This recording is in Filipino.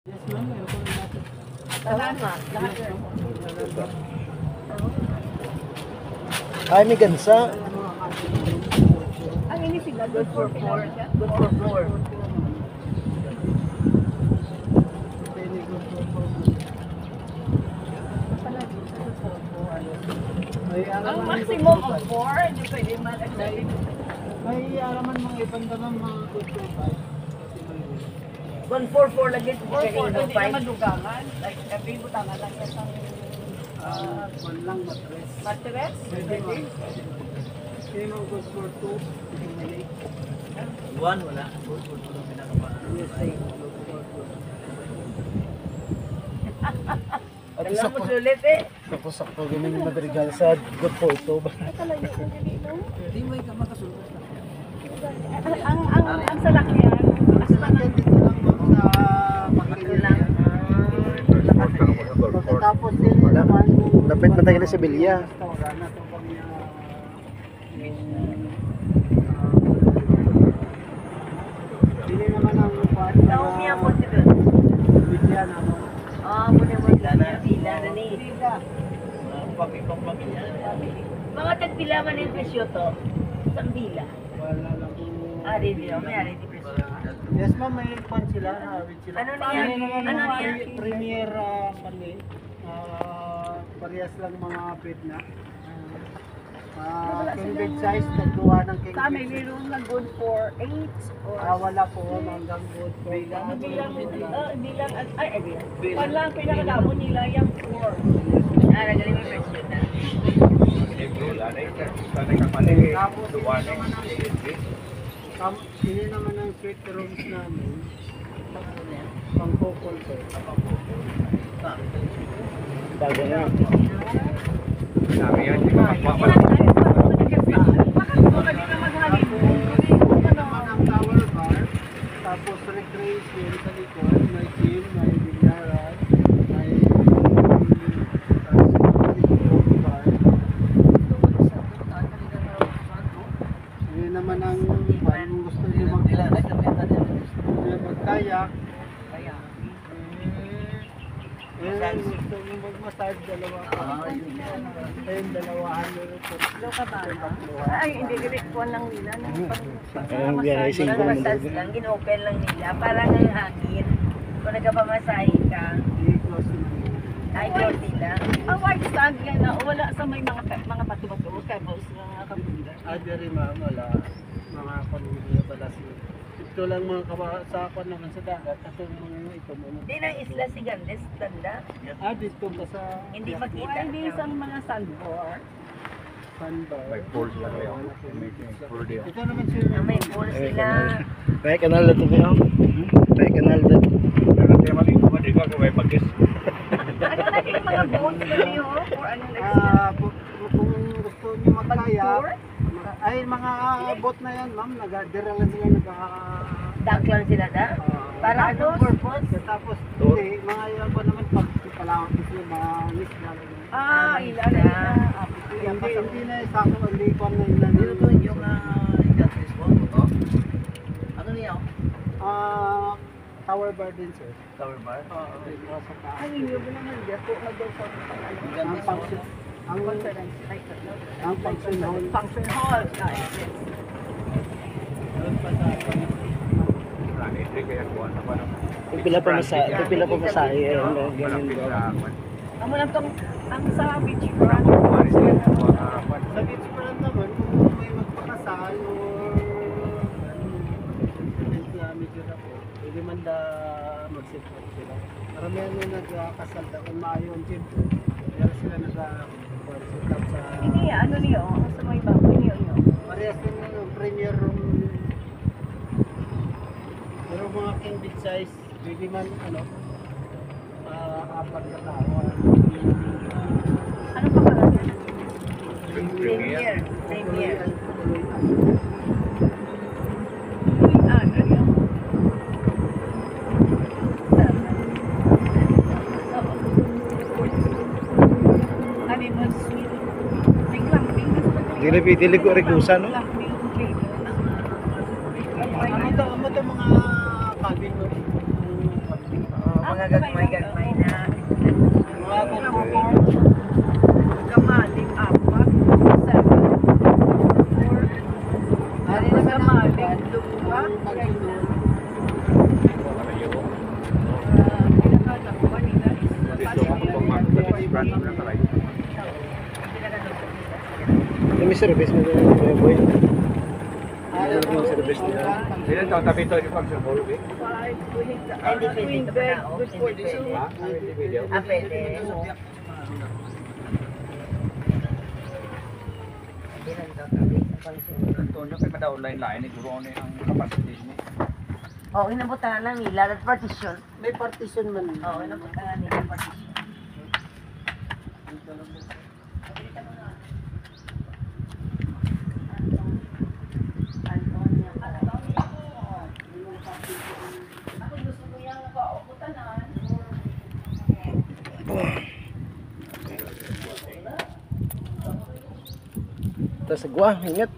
Yes, ma'am. Aircon natin. Lahat aircon. Ay, may gansa. Ang ini sila, good for 4. Good for 4. Ang maximum of 4, hindi pwede man actually. May araman mga ibang naman mga good for 5. 144 lagi. 444, hindi 5. naman dugangan. Like, every butangan lang yan sa One lang matres. mattress. Pwede ma'am. Hindi mga good for 2. Buwan, wala. Good for 2 lang pinakapaan. Yes, ay. Good for 2. Alam mo sulit eh. Sakto-sakto ganun yung madrigal sa good for 2 ba? Hindi may ka makasulot na. Ang salakyan, Mas lang dito lang ma'am sa Panginoon. Pagkatapos din naman Lapit na tayo na sa Bilya. restaurant na ito kami hindi naman ang kuwan na Naumia po si Dun. bigyan naman. Muna mo pila na ni. Pamilya. Mga tagpila man yung presyo to. Isang bila. Wala lang po. Ready o, may ready presyo. Yes ma'am, may kuwan sila. With sila. Ano niya? Ano niya? Premier kami. Parehas lang mga bed na. King bed size, nagluwa ng king Sa amin, bed. mayroon na good for 8 or... Wala po hanggang good for Bilang, Pan lang, pinakadamo nila yung 4. Nagaling mo presyo na. Hindi naman ang suite rooms namin. Pang couple po. Bago na. Sabi yan, hindi ka magpapala. Ito naman ang tower bar. Tapos recreation sa likod. May gym, may bilyaran, may bar. Yun naman ang kung gusto niyo mag-kayak. Gusto niyo mag-massage, dalawa pa. Ayun, dalawahan nyo rin po. Ay, hindi direktuan lang nila. Ayun, biyahe Massage lang, ginopen lang nila. Parang ang hangin. Kung nagpapamasahe ka, I-close nyo. ay close nila. Ang white sand yan na wala sa may mga patubato, pebbles na kapunda. Dere ma'am, wala. Mga pamilya pala sila. Ito lang mga sa naman sa dagat. Ito mga ito muna. Hindi na isla si Gandes, tanda. Dito pa sa Hindi makita. Hindi isang mga sandboard. sandbar. May pools na kayo. May pool din. Ito naman sila. May pool sila. May kanal na ito kayo. May kanal na. Pero kaya maligo ka, di ka kung may bagis. Ano na yung mga boats na niyo? Or ano next? Kung gusto niyo magkaya, Mag-tour? ay mga boat na yan ma'am, nag-dira lang sila Dock lang sila na? Para anong purpose? Tapos hindi, mga yan pa naman pag palawak sila, mga miss na lang. Ilan na. Hindi na isako, hindi ko na ilan. yung industries mo? Ito? Ano niya? Tower bar din sir. Tower bar? Ay, yun ba naman dyan? Kung nag-go for Ang function, ang conference. ang function hall. Function hall. Yes. Doon pa sa Hindi kaya kuha na pa naman. Pipila pa masahe. Ayun, ganyan Malapit ba? sa Ang muna tong, ang sa beach front. Sa beach front naman, kung may magpakasal or medyo na po, pwede man da mag-sit up sila. Maramihan yung nagkasal na kung maayo ang gym. Kaya sila nag-sit up sa... Hindi, ano niyo? Sa may baboy niyo yun. Parehas din yung premier room. Pero mga king big size, pwede man ano, apat na tao. Ano pa pala? Premier. Premier. Ano yun? Honeymoon suite. May clamping. Dili ko regusa, no? Clamping. Ano to mga cabin mo? Ang mga gagmay-gagmay na. Kamaling apat, 7, 4, ano na kamaling, lupa, ganyan. Pinakadako kanina is Dito ako pagmamit sa brand na kalay. May service mo doon, boy. Yung service nila. Ilan taon tabi ito yung pag-survol, eh? 5, twin bed, good for two. Ha? Hindi video. Ah, pwede. Antonio, kay mada online line, siguro ano ang capacity niya. Oo, inabutan lang nila at partition. May partition man. Oo, inabutan lang nila partition. Tapos gua, ingat.